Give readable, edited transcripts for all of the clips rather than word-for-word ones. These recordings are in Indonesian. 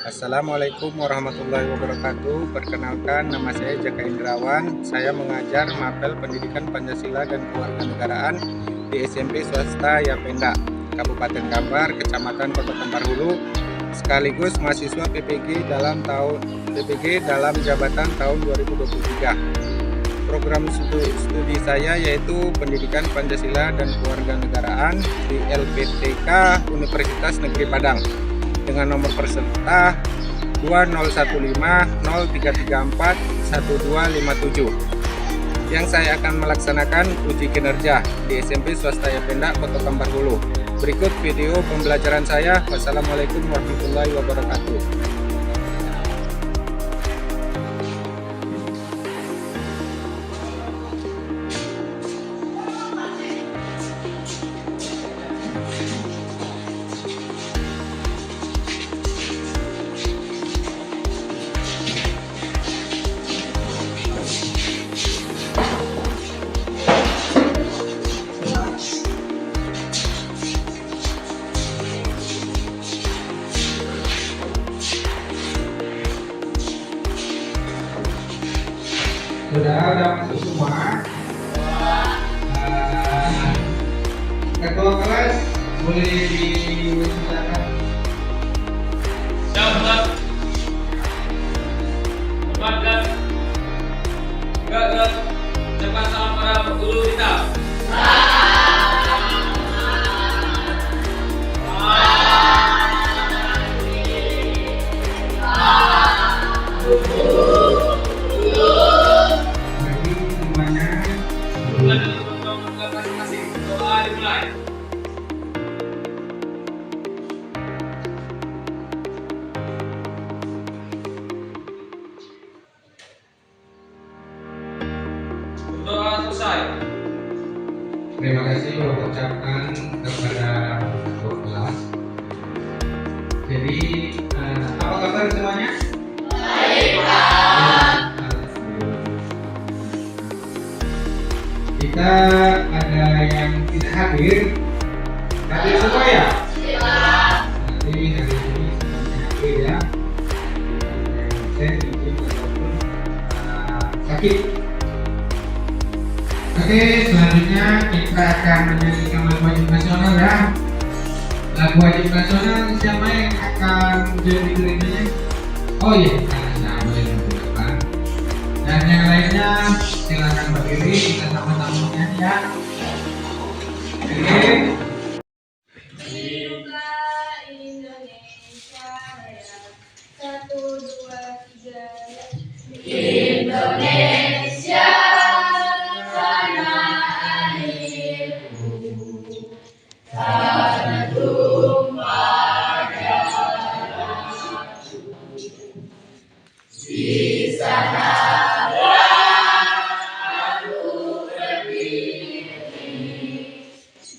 Assalamualaikum warahmatullahi wabarakatuh. Perkenalkan, nama saya Jaka Indrawan. Saya mengajar Mapel Pendidikan Pancasila dan Kewarganegaraan di SMP Swasta Yapenda, Kabupaten Kabar, Kecamatan Kota Kampar Hulu, sekaligus mahasiswa PPG dalam jabatan tahun 2023. Program studi saya yaitu Pendidikan Pancasila dan Kewarganegaraan di LPTK Universitas Negeri Padang dengan nomor peserta 201503341257, yang saya akan melaksanakan uji kinerja di SMP Swasta Yapenda Kota Kampar Hulu. Berikut video pembelajaran saya. Wassalamualaikum warahmatullahi wabarakatuh. Saudara udah masuk semua. Ketua kelas boleh dipersilakan. Siap, Pak. Enggak. Cepat salam para guru kita. Doa selesai. Terima kasih Bapak ucapkan kepada ketua kelas. Jadi apa kabar semuanya? Baik, Pak. Kita ada yang tidak hadir semua ya? Nanti hari ini semuanya hadir ya. Saya izin ataupun sakit. Oke, selanjutnya kita akan menyanyikan lagu wajib nasional ya. Lagu wajib nasional siapa yang akan jadi gerindanya? Oh iya, saya boleh menunjukkan. Dan yang lainnya silakan berdiri, kita sama-sama menyanyi ya. Oke. Indonesia Raya. 1, 2, 3 Indonesia tanah airku, tanah tumpah darahku. Di sana aku berdiri,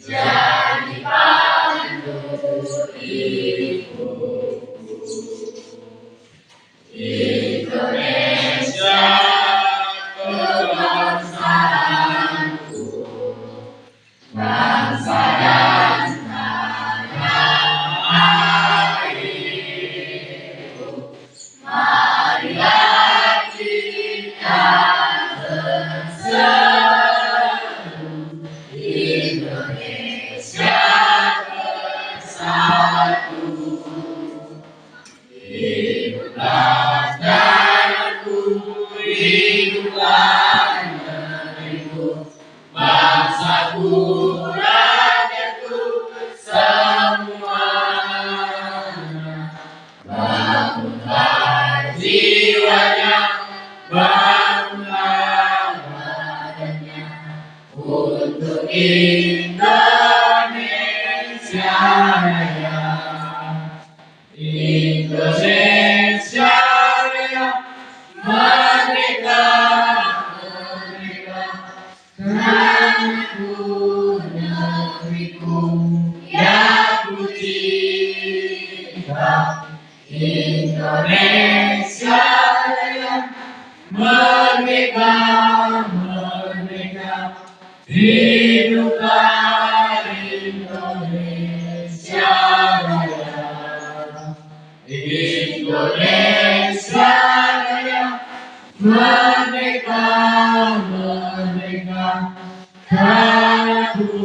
jadi pandu diriku. Indonesia kebangsaanku, bangsa dan tanah airku. Marilah kita berseru, Indonesia bersatu. Hiduplah darahku, hiduplah negeriku, bangsaku, rakyatku, semuanya. Bangunlah jiwanya, bangunlah badannya, untuk Indonesia Raya. Indonesia Raya, merdeka, merdeka, tanahku, negeriku, yang ku cinta. Indonesia Raya, merdeka, merdeka, hiduplah Indonesia Raya. Indonesia Raya, merdeka, merdeka, tanahku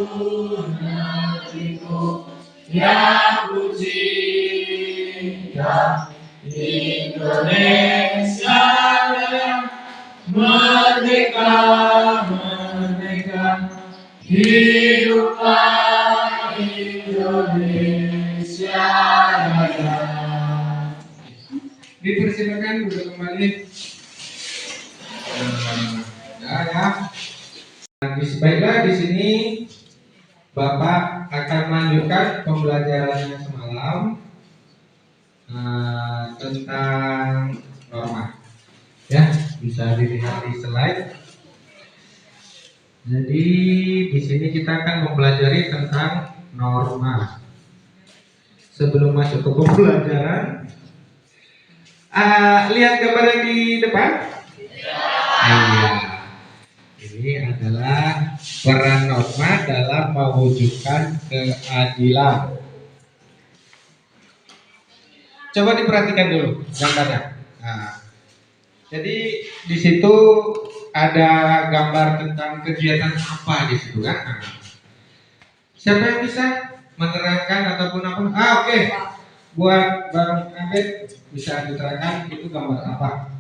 negeriku yang ku cinta. Indonesia Raya, merdeka, merdeka, hiduplah Indonesia Raya. Dipersilakan duduk kembali. Ya. Baiklah, di sini Bapak akan melanjutkan pembelajarannya semalam tentang norma. Ya, bisa dilihat di slide. Jadi di sini kita akan mempelajari tentang norma. Sebelum masuk ke pembelajaran, lihat gambar yang di depan. Iya. Ini adalah peran norma dalam mewujudkan keadilan. Coba diperhatikan dulu gambarnya. Nah, jadi di situ ada gambar tentang kegiatan apa di situ kan? Nah, siapa yang bisa menerangkan ataupun apa? Oke. Buat Bang Abed bisa diterangkan itu gambar apa?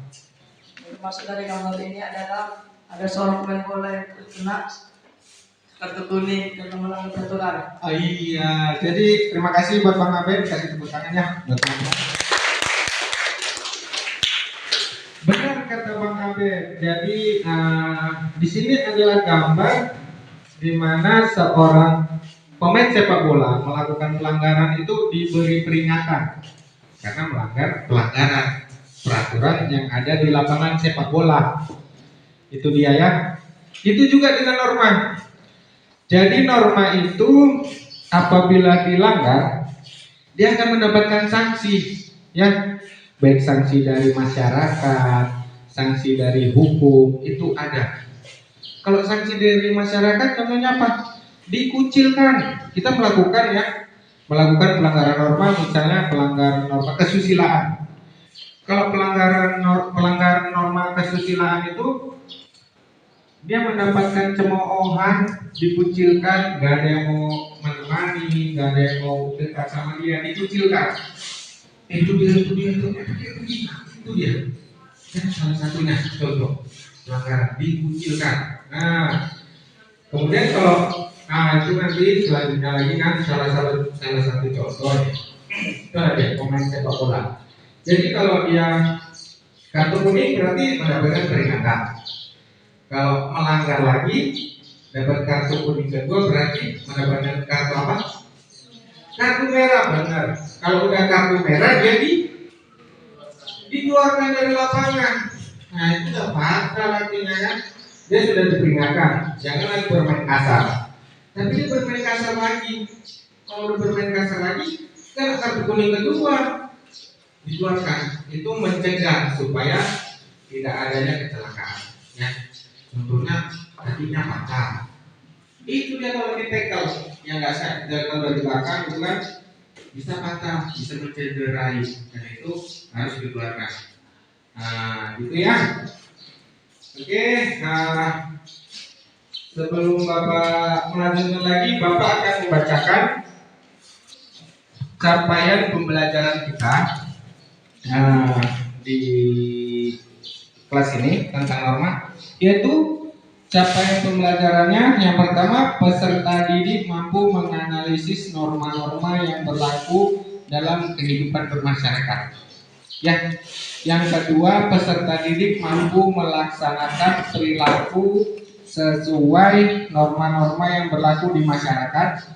Termasuk dari gambar ini adalah ada seorang pemain bola yang terkena kartu kuning dan melanggar peraturan. Oh iya, jadi terima kasih buat Bang Abed, kasih tepuk tangannya buat teman-teman. Benar kata Bang Abed. Jadi di sini adalah gambar di mana seorang pemain sepak bola melakukan pelanggaran itu diberi peringatan karena melanggar pelanggaran peraturan yang ada di lapangan sepak bola. Itu dia ya. Itu juga dengan norma. Jadi norma itu apabila dilanggar, dia akan mendapatkan sanksi, ya, baik sanksi dari masyarakat, sanksi dari hukum itu ada. Kalau sanksi dari masyarakat contohnya apa? Dikucilkan. Kita melakukan melakukan pelanggaran norma, misalnya pelanggaran norma kesusilaan. Kalau pelanggaran norma kesusilaan itu dia mendapatkan cemoohan, dikucilkan, gak ada yang mau menemani, gak ada yang mau dekat sama dia, dikucilkan. Itu dia. Kan salah satunya contoh pelanggaran dikucilkan. Nah, kemudian kalau itu nanti selanjutnya lagi kan salah satu contoh ya. Itu ada pemain sepak bola. Jadi kalau dia kartu kuning berarti mendapatkan peringatan. Kalau melanggar lagi dapat kartu kuning kedua berarti mendapatkan kartu apa? Kartu merah, benar. Kalau udah kartu merah jadi dikeluarkan dari lapangan. Nah itu udah fatal artinya kan. Dia sudah diperingatkan, jangan lagi bermain kasar. Tapi dia bermain kasar lagi. Kalau udah bermain kasar lagi, kan kartu kuning kedua dikeluarkan. Itu mencegah supaya tidak adanya kecelakaan. Ya. Contohnya kakinya patah. Itu dia kalau ditekel yang nggak sadar kalau dari belakang itu kan bisa patah, bisa mencederai, dan itu harus dikeluarkan. Nah, gitu ya. Oke, nah sebelum Bapak melanjutkan lagi, Bapak akan membacakan capaian pembelajaran kita di kelas ini tentang norma, yaitu capaian pembelajarannya yang pertama, peserta didik mampu menganalisis norma-norma yang berlaku dalam kehidupan bermasyarakat. Ya, yang kedua, peserta didik mampu melaksanakan perilaku sesuai norma-norma yang berlaku di masyarakat.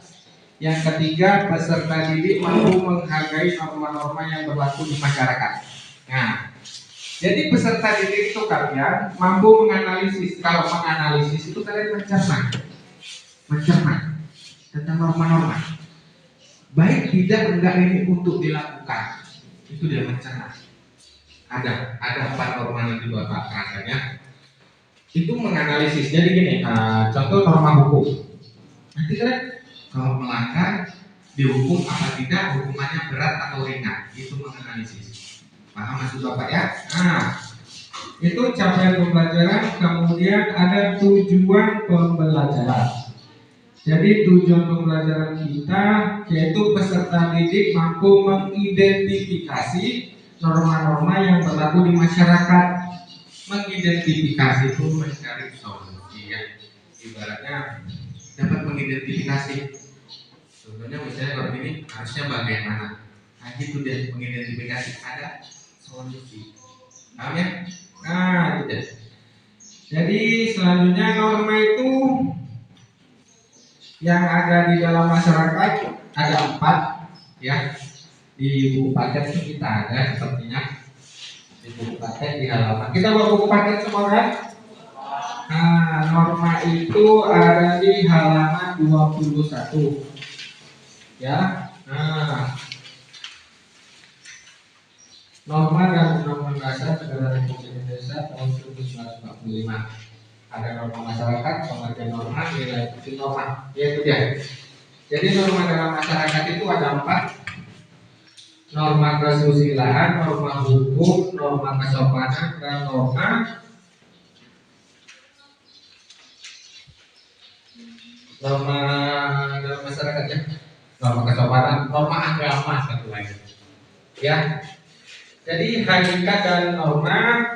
Yang ketiga, peserta didik mampu menghargai norma-norma yang berlaku di masyarakat. Nah, jadi peserta didik itu kalian mampu menganalisis. Kalau menganalisis itu kalian mencerna tentang norma-norma. Baik tidak enggak ini untuk dilakukan. Itu dia mencerna. Ada 4 norma yang Bapak rasanya. Itu menganalisis. Jadi gini, contoh norma hukum. Nanti kalian kalau melanggar dihukum apa tidak, hukumannya berat atau ringan. Itu menganalisis. Paham maksud Bapak ya? Nah, itu capaian pembelajaran. Kemudian ada tujuan pembelajaran. Jadi tujuan pembelajaran kita yaitu peserta didik mampu mengidentifikasi norma-norma yang berlaku di masyarakat. Mengidentifikasi itu mencari solusi ya. Ibaratnya dapat mengidentifikasi. Contohnya misalnya kalau ini harusnya bagaimana. Nah itu dia mengidentifikasi ada solusi. Paham ya? Nah itu dia. Jadi selanjutnya norma itu yang ada di dalam masyarakat ada 4 ya. Di buku paket itu kita ada sepertinya di buku paket di halaman. Kita bawa buku paket semua kan? Nah, norma itu ada di halaman 21 ya. Nah, norma dan undang-undang dasar negara Republik Indonesia tahun 1945. Ada norma masyarakat, pengertian norma, nilai fungsi norma, yaitu dia. Jadi norma dalam masyarakat itu ada 4: norma kesusilaan, norma hukum, norma kesopanan, dan norma dalam masyarakat ya. Norma kesopanan, norma agama satu lagi. Ya. Jadi hakikat dan norma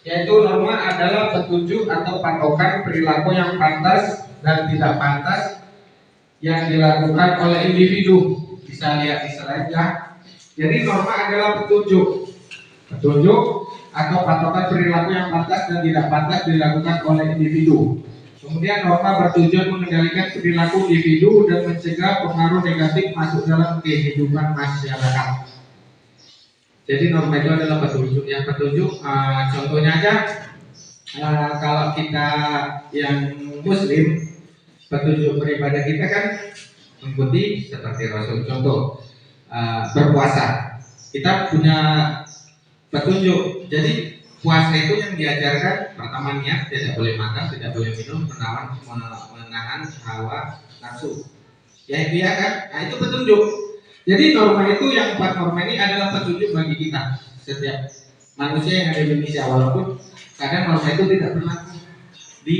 yaitu norma adalah petunjuk atau patokan perilaku yang pantas dan tidak pantas yang dilakukan oleh individu. Bisa lihat di slide ya. Jadi norma adalah petunjuk atau patokan perilaku yang pantas dan tidak pantas dilakukan oleh individu. Kemudian norma bertujuan mengendalikan perilaku individu dan mencegah pengaruh negatif masuk dalam kehidupan masyarakat. Jadi norma itu adalah petunjuk. Yang petunjuk, contohnya aja, kalau kita yang Muslim, petunjuk beribadah kita kan mengikuti seperti Rasul. Contoh, berpuasa. Kita punya petunjuk. Jadi puasa itu yang diajarkan pertama niat, tidak boleh makan, tidak boleh minum, menahan hawa nafsu. Ya dia kan, nah itu petunjuk. Jadi norma itu yang 4 norma ini adalah petunjuk bagi kita setiap manusia yang ada di Indonesia, walaupun kadang norma itu tidak berlaku di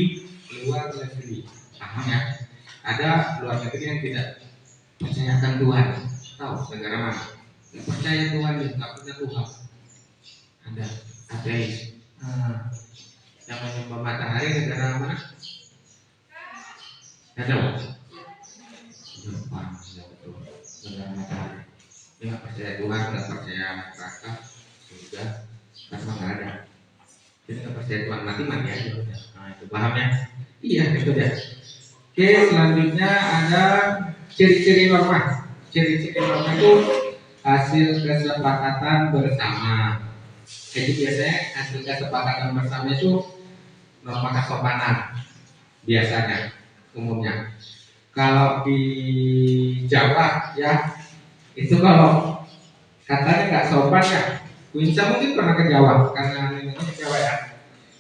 luar negeri. Paham ya? Ada luar negeri yang tidak percayakan Tuhan. Tahu negara mana? Tidak percaya Tuhan, tidak percaya Tuhan. Ada ateis. Yang menyembah matahari negara mana? Ada. Jepang, betul. Negara matahari. Dia percaya Tuhan, tidak percaya neraka, surga, karena nggak ada. Jadi nggak percaya Tuhan, mati aja udah. Nah itu paham ya? Iya itu dia. Oke, selanjutnya ada ciri-ciri norma. Ciri-ciri norma itu hasil kesepakatan bersama. Jadi biasanya hasil kesepakatan bersama itu norma kesopanan biasanya, umumnya. Kalau di Jawa ya itu kalau katanya nggak sopan ya. Winsa mungkin pernah ke Jawa karena ini Jawa ya.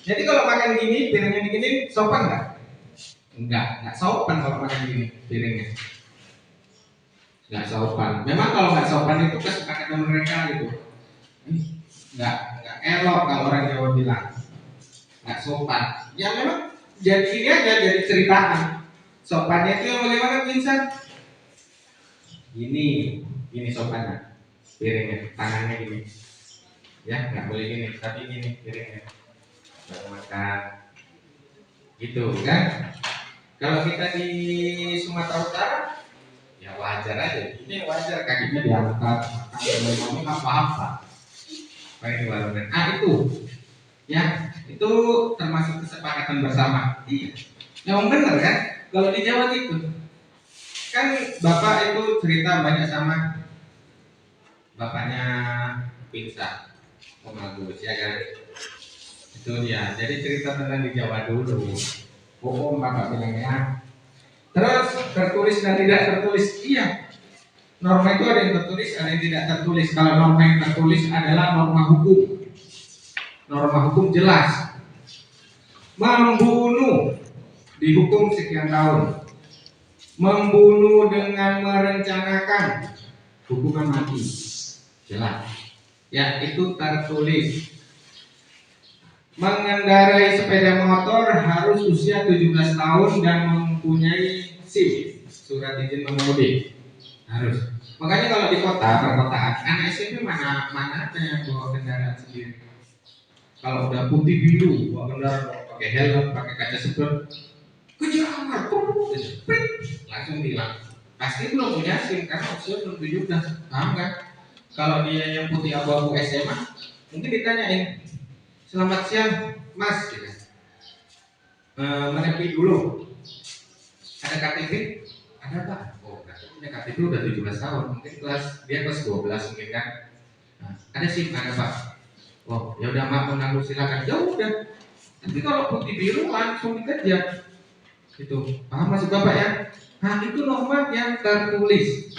Jadi kalau makan gini, piringnya begini, sopan nggak? Nggak sopan kalau makan gini piringnya. Nggak sopan. Memang kalau nggak sopan itu kesepakatan mereka gitu. Nggak elok kalau orang Jawa bilang. Nggak sopan. Ya memang jadi ini aja jadi ceritaan. Sopannya itu yang bagaimana Vincent? Gini sopannya. Piringnya, tangannya gini. Ya nggak boleh gini, tapi gini piringnya. Baru makan. Gitu kan? Kalau kita di Sumatera Utara, ya wajar aja. Ini wajar kakinya diangkat, ngomong apa-apa. Ini warungan. Itu, ya itu termasuk kesepakatan bersama. Iya, yang benar kan? Kalau di Jawa gitu, kan bapak itu cerita banyak sama bapaknya Pinsa, Om Agus, ya kan? Itu dia. Jadi cerita tentang di Jawa dulu. Om bapak bilangnya. Terus tertulis dan tidak tertulis. Iya. Norma itu ada yang tertulis, ada yang tidak tertulis. Kalau norma yang tertulis adalah norma hukum. Norma hukum jelas. Membunuh dihukum sekian tahun. Membunuh dengan merencanakan hukuman mati. Jelas. Ya, itu tertulis. Mengendarai sepeda motor harus usia 17 tahun dan mempunyai SIM, surat izin mengemudi. Harus. Makanya kalau di kota, perkotaan, anak SMP mana ada yang bawa kendaraan sendiri. Kalau udah putih biru, bawa kendaraan pakai helm, pakai kaca sprint, kejar, langsung bilang. Pasti belum punya SIM karena usia belum 17, paham kan? Kalau dia yang putih abu-abu SMA, mungkin ditanyain, selamat siang, Mas. Gitu. Menepi dulu. Ada KTP? Ada Pak. Oh, punya KTP udah 17 tahun. Mungkin dia kelas 12 mungkin kan. Nah, ada SIM, ada Pak. Oh, ya udah Mak, menanggung silakan. Ya udah. Tapi kalau putih biru langsung dikejar. Gitu. Paham maksud Bapak ya? Nah, itu norma yang tertulis.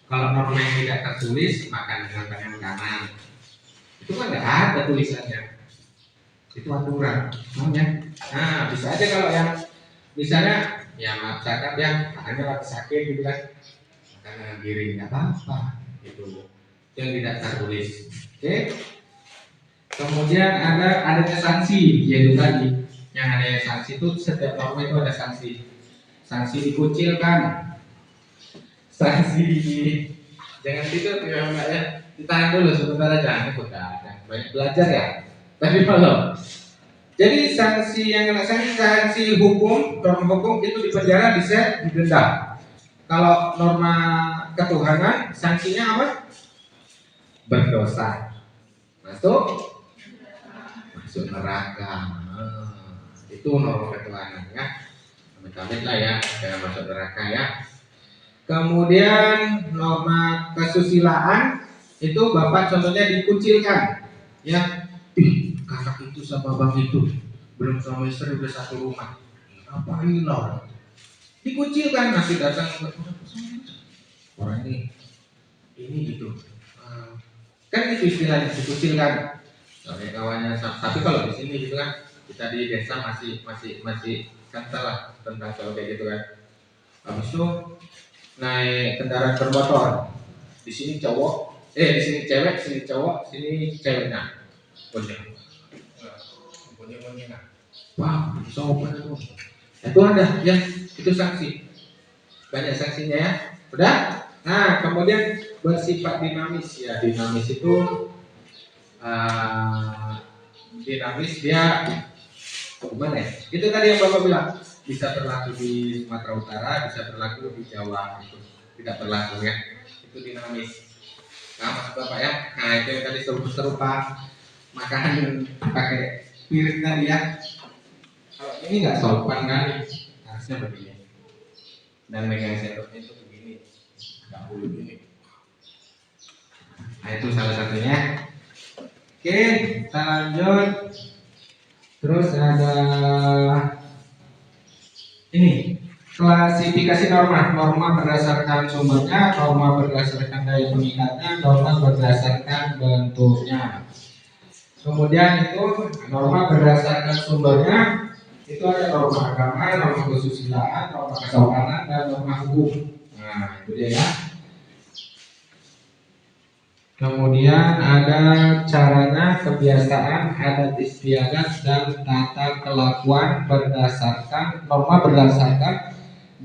Kalau norma yang tidak tertulis, makan dengan tangan kanan. Itu kan nggak ada tulisannya. Itu aturan, namanya. Nah, bisa aja kalau yang misalnya, ya maaf cakap ya, tangannya lagi sakit gitu kan, makan dengan kiri nggak apa-apa, gitu. Yang tidak tertulis. Oke. Kemudian adanya sanksi, yaitu tadi, yang adanya sanksi itu setiap norma itu ada sanksi. Sanksi dikucilkan. Sanksi jangan tidur ya Mbak ya, ditahan dulu sebentar aja, banyak belajar ya. Tapi kalau jadi sanksi yang kena sanksi hukum, norma hukum itu di penjara, bisa didenda. Kalau norma ketuhanan sanksinya apa? Berdosa, masuk neraka. Itu norma ketuhanan ya. Amit-amit lah ya, jangan masuk neraka ya. Kemudian norma kesusilaan itu Bapak contohnya dikucilkan ya. Kakak itu sama bang itu belum suami istri udah satu rumah, apa ini loh? Dikucilkan, nanti datang orang ini gitu. Kan itu istilahnya dikucilkan. Soalnya kawannya, tapi kalau di sini gitu kan, kita di desa masih kental lah tentang soal kayak gitu kan. Habis itu naik kendaraan bermotor, di sini cowok, di sini cewek, sini cowok, sini ceweknya, punya. Wah, sopan itu. Itu ada ya, itu sanksi. Banyak sanksinya ya. Udah? Nah, kemudian bersifat dinamis ya. Dinamis itu dinamis dia gimana ya? Itu tadi yang Bapak bilang, bisa berlaku di Sumatera Utara, bisa berlaku di Jawa, itu tidak berlaku ya. Itu dinamis. Nah, maksud Bapak ya. Nah, itu yang tadi serupa makanan pakai piring tadi ya. Kalau ini nggak sopan kali, harusnya begini. Dan megang sendoknya itu begini, nggak boleh begini. Nah, itu salah satunya. Oke, kita lanjut. Terus ada ini klasifikasi norma. Norma berdasarkan sumbernya, norma berdasarkan daya pengikatnya, norma berdasarkan bentuknya. Kemudian itu norma berdasarkan sumbernya, itu ada norma agama, norma kesusilaan, norma kesopanan, dan norma hukum. Nah, itu dia ya. Kemudian ada caranya, kebiasaan, adat istiadat, dan tata kelakuan berdasarkan norma berdasarkan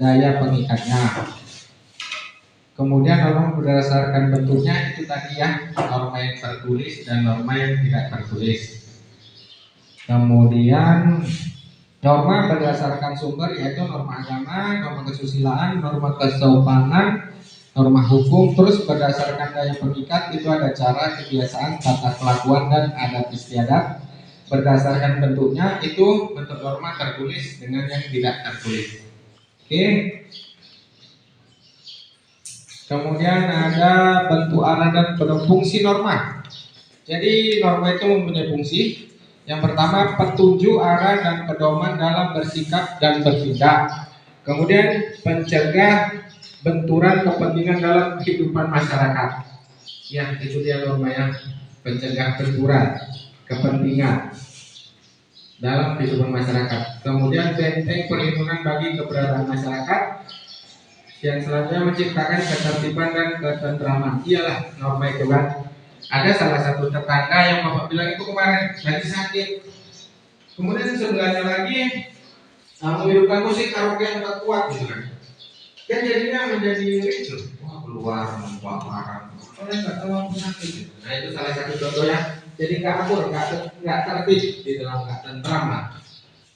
daya pengikatnya. Kemudian norma berdasarkan bentuknya itu tadi ya, norma yang tertulis dan norma yang tidak tertulis. Kemudian norma berdasarkan sumber yaitu norma agama, norma kesusilaan, norma kesopanan, norma hukum. Terus berdasarkan daya pengikat itu ada cara, kebiasaan, tata kelakuan, dan adat istiadat. Berdasarkan bentuknya itu bentuk norma tertulis dengan yang tidak tertulis. Oke. Kemudian ada bentuk arah dan fungsi norma. Jadi norma itu mempunyai fungsi. Yang pertama, petunjuk arah dan pedoman dalam bersikap dan bertindak. Kemudian pencegah benturan kepentingan dalam kehidupan masyarakat. Ya, itu dia norma yang pencegah benturan kepentingan dalam kehidupan masyarakat. Kemudian benteng perlindungan bagi keberadaan masyarakat. Yang selanjutnya menciptakan ketertiban dan ketentraman. Iyalah norma itu kan. Ada salah satu tetangga yang bapak bilang itu kemarin lagi sakit. Kemudian sebelahnya lagi menghidupkan musik karaoke yang tak kuat gitu kan. Kan jadinya menjadi itu. Wah keluar membawa barang. Oleh nggak tahu aku sakit. Gitu. Nah itu salah satu contohnya. Jadi nggak akur, nggak tertib di dalam nggak tentram lah.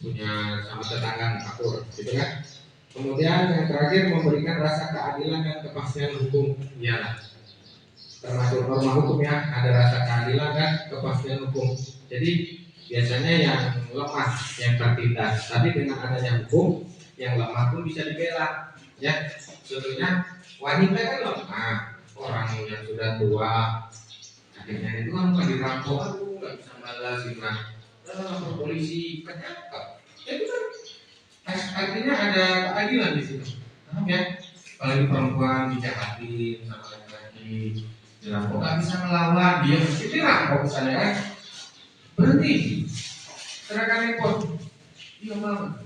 Punya sama tetangga nggak akur, gitu kan. Kemudian yang terakhir memberikan rasa keadilan dan kepastian hukum. Iyalah. Termasuk norma hukum ya, ada rasa keadilan dan kepastian hukum. Jadi biasanya yang lemah yang tertindas, tapi dengan adanya hukum yang lemah pun bisa dibela. Ya, contohnya wanita kan lemah, orang yang sudah tua, akhirnya itu kan nggak dirampok, aduh nggak bisa balas gimana, lapor polisi, kan cakep. Itu kan artinya ada keadilan di situ, paham ya? Apalagi perempuan dijahatin sama laki-laki, dirampok nggak bisa melawan, dia mesti dirampok misalnya kan, berhenti, serahkan handphone, dia mau.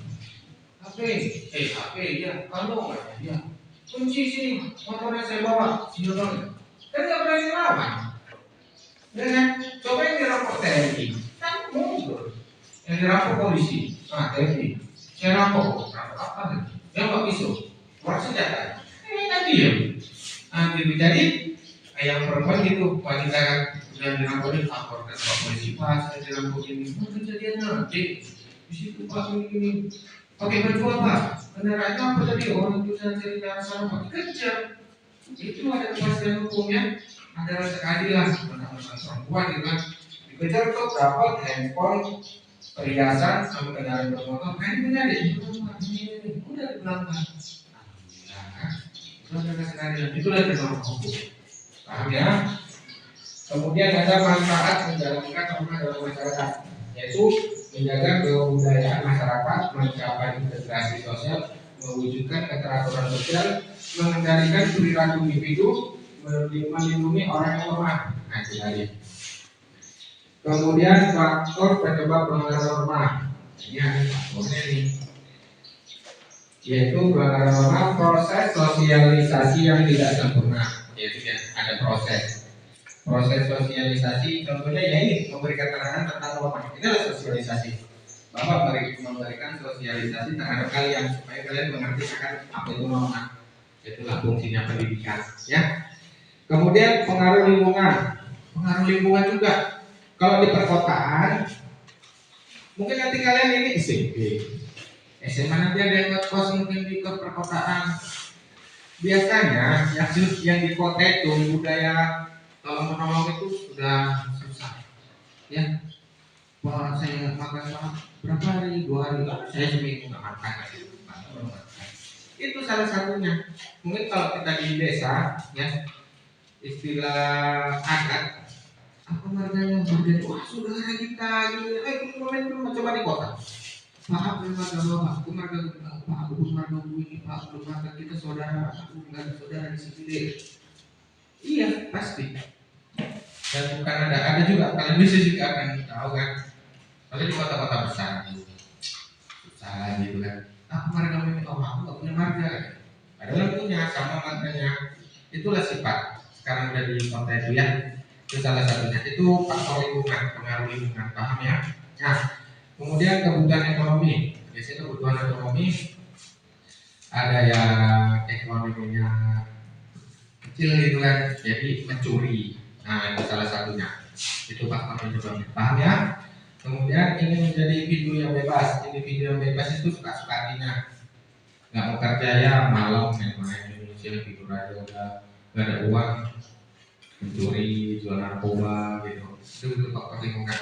HP ya, kalau ya, kunci sini, motornya saya bawa, sini banget. Kan nggak berani lawan, ya kan? Coba yang dirampok TNI, kan mundur. Yang dirampok polisi, TNI, saya rampok apa nih? Dia nggak pisau, keluar senjata, kan diam. Jadi yang perempuan gitu, wanita kan yang dirampok ini laporkan ke polisi, pak saya dirampok ini, kejadian nanti di situ pak ini. Pakai baju apa? Kendaraannya apa tadi? Orang itu saya cari ke arah sana pak. Kejar. Itu ada kepastian hukumnya, ada rasa keadilan. Anak-anak perempuan gitu kan. Dikejar tuh dapat handphone, perhiasan, sama kendaraan bermotor. Nah ini benar deh. Udah dipulangkan. Alhamdulillah. Itu ada rasa keadilan. Itulah norma hukum. Paham ya? Kemudian ada manfaat menjalankan norma dalam masyarakat, yaitu menjaga kebudayaan masyarakat, mencapai integrasi sosial, mewujudkan keteraturan sosial, mengendalikan perilaku individu, melindungi orang yang lemah. Nah, itu tadi. Kemudian faktor penyebab pelanggaran norma. Ini ada faktornya nih, yaitu pelanggaran norma proses sosialisasi yang tidak sempurna. Yaitu ya, ada proses sosialisasi, contohnya ya ini memberi keterangan tentang norma. Ini adalah sosialisasi. Bapak memberikan sosialisasi terhadap kalian supaya kalian mengerti akan apa itu norma. Itulah fungsinya pendidikan, ya. Kemudian pengaruh lingkungan juga. Kalau di perkotaan, mungkin nanti kalian ini SMP, SMA nanti ada yang ngekos mungkin di perkotaan. Biasanya yang di kota itu budaya kalau menolong itu sudah susah, ya. Wah saya makan berapa hari, 2 hari, saya seminggu nggak makan. Itu salah satunya. Mungkin kalau kita di desa, ya istilah adat, apa marganya berarti wah saudara kita gini, komen coba di kota. Pak marga bapak, aku marga pak, aku marga ini pak, marga kita saudara, aku nggak ada saudara di sini deh. Iya pasti. Dan bukan ada juga kalian bisa juga akan tahu kan. Kalau di kota-kota besar, susah gitu kan. Marga ini aku nggak punya marga. Padahal punya sama marganya. Itulah sifat. Sekarang udah di kota itu ya. Itu salah satunya. Itu faktor lingkungan, pengaruh lingkungan, paham ya? Nah, kemudian kebutuhan ekonomi. Biasanya kebutuhan ekonomi ada yang ekonominya kecil gitu kan, jadi mencuri. Nah itu salah satunya. Itu faktor penyebabnya. Paham ya? Kemudian ini menjadi individu yang bebas. Individu yang bebas itu suka-suka hatinya. Nggak mau kerja ya malam main Indonesia tidur aja udah nggak ada uang, mencuri, jual narkoba gitu. Itu faktor lingkungan.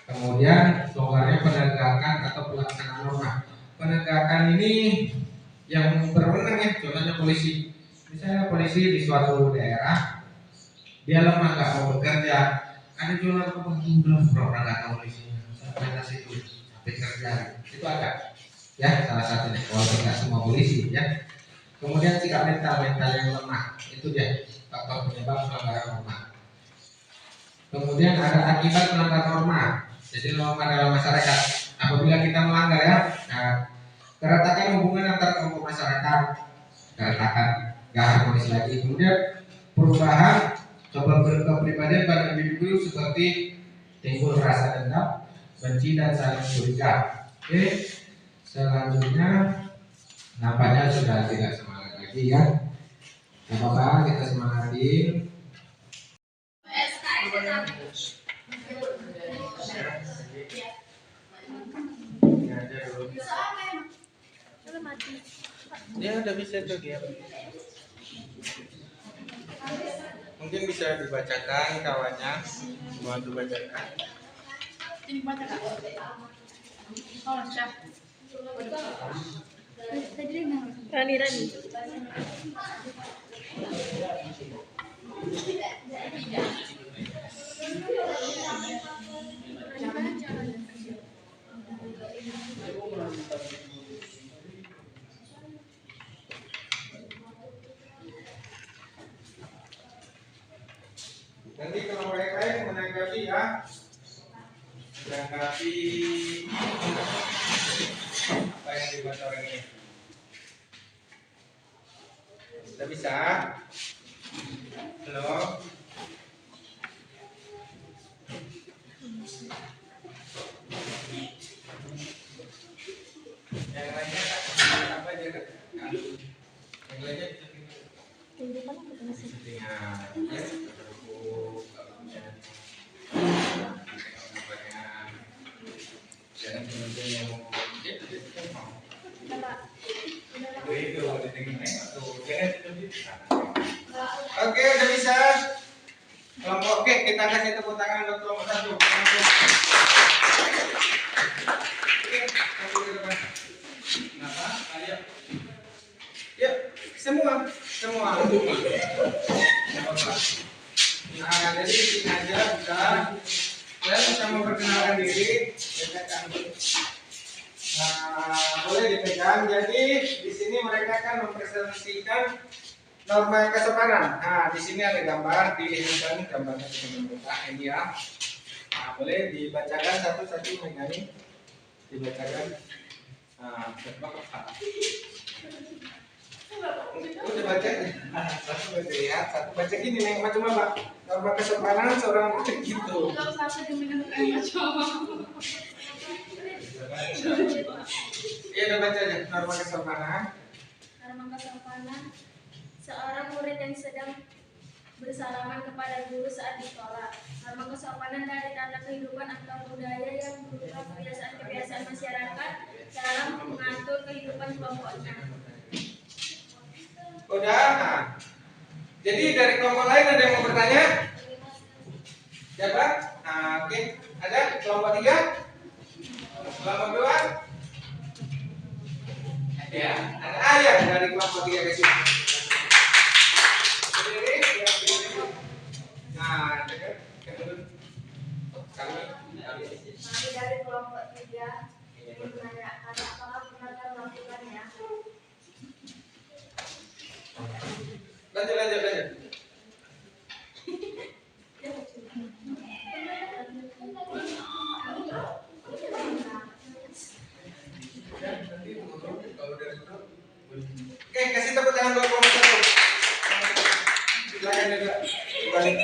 Kemudian longgarnya penegakan atau pelaksanaan norma. Penegakan ini yang berwenang ya, contohnya polisi. Misalnya polisi di suatu daerah dia lemah nggak mau bekerja, ada jual narkoba udah pura-pura nggak tahu polisinya, sampai situ sampai kerja, itu ada. Ya salah satunya, walaupun nggak semua polisi ya. Kemudian sikap mental yang lemah, itu dia faktor penyebab pelanggaran norma. Kemudian ada akibat melanggar norma. Jadi norma dalam masyarakat. Apabila kita melanggar ya, keretakan hubungan antar kelompok masyarakat, keretakan, nggak harmonis lagi. Kemudian perubahan coba kepribadian pada individu seperti timbul rasa dendam, benci dan saling curiga. Oke, selanjutnya nampaknya sudah tidak semangat lagi ya. Gak apa-apa, kita semangatin. Dia udah bisa tuh dia. Mungkin bisa dibacakan kawannya. Mau dibacakan. Ini baca kak. Oh, siap. Tadi dengar. Rani. Nanti kalau mereka yang menanggapi ya, menanggapi apa yang dibuat orang ini. Sudah bisa? Halo? Yang lainnya apa aja Kak? Yang lainnya Oke, udah bisa. Kelompok oke, kita kasih tepuk tangan buat kelompok 1. Oke, satu ke depan. Kenapa? Ayo. Yuk, semua. Nah, jadi di sini aja bisa. Kalian bisa memperkenalkan diri. Boleh dipegang. Jadi di sini mereka akan mempresentasikan norma kesopanan. Nah, di sini ada gambar, dilihatkan gambarnya teman-teman ini ya. Nah, boleh dibacakan satu-satu mengenai dibacakan. Nah, udah baca, satu baca ya, satu baca gini nih macam apa? Norma kesopanan seorang murid gitu. Iya, udah baca aja norma kesopanan. Norma kesopanan. Seorang murid yang sedang bersalaman kepada guru saat di sekolah. Norma kesopanan dari tanda kehidupan atau budaya yang berupa kebiasaan-kebiasaan masyarakat dalam mengatur kehidupan kelompoknya. Udah. Nah. Jadi dari kelompok lain ada yang mau bertanya? Siapa? Nah, oke. Ada kelompok 3? Kelompok 2? Ya, ada ayah dari kelompok 3 ke sini. Nah, dengar. Kami dari kelompok 3 ingin menanyakan apakah benar melakukannya. Lanjut. Oke, kasih tepuk tangan buat kelompok 1. Silakan juga balik.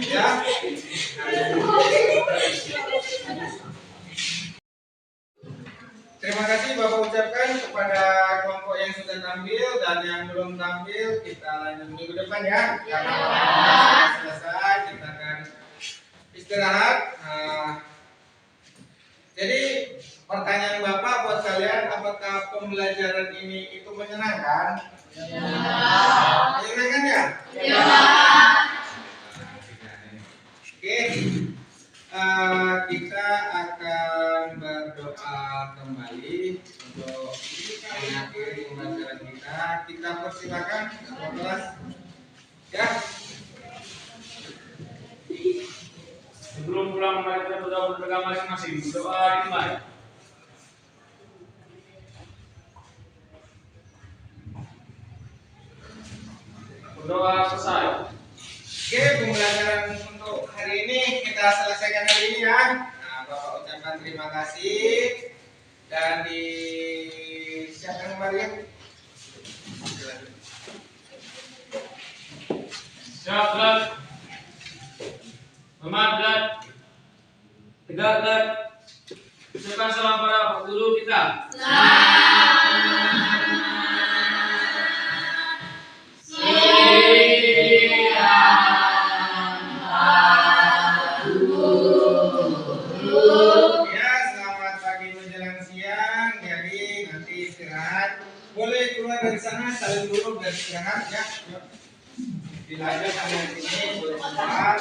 Ya. Terima kasih Bapak ucapkan kepada kelompok yang sudah tampil dan yang belum tampil. Kita lanjut minggu depan ya. Karena selesai kita akan istirahat. Jadi pertanyaan Bapak buat kalian, apakah pembelajaran ini itu menyenangkan? Ya. Menyenangkan ya? Ya. Oke. Kita akan berdoa kembali untuk mengakhiri pembelajaran kita. Kita persilakan kelas ya. Sebelum pulang mari kita berdoa masing-masing. Doa dimulai. Berdoa selesai. Oke, pembelajaran untuk hari ini kita selesaikan hari ini ya. Nah, Bapak ucapkan terima kasih dan disiapkan kembali ya. Siap, gerak. Hormat, gerak. Tegak, gerak. Ucapkan salam pada Pak Guru kita. Ya, selamat pagi menjelang siang. Jadi nanti istirahat. Boleh keluar dari sana, saling dulu dan istirahat ya. Yuk. Dilanjut sampai sini, boleh keluar.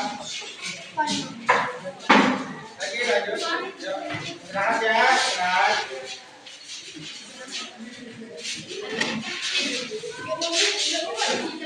Lagi lanjut. Yuk. Istirahat ya, istirahat. Thank you.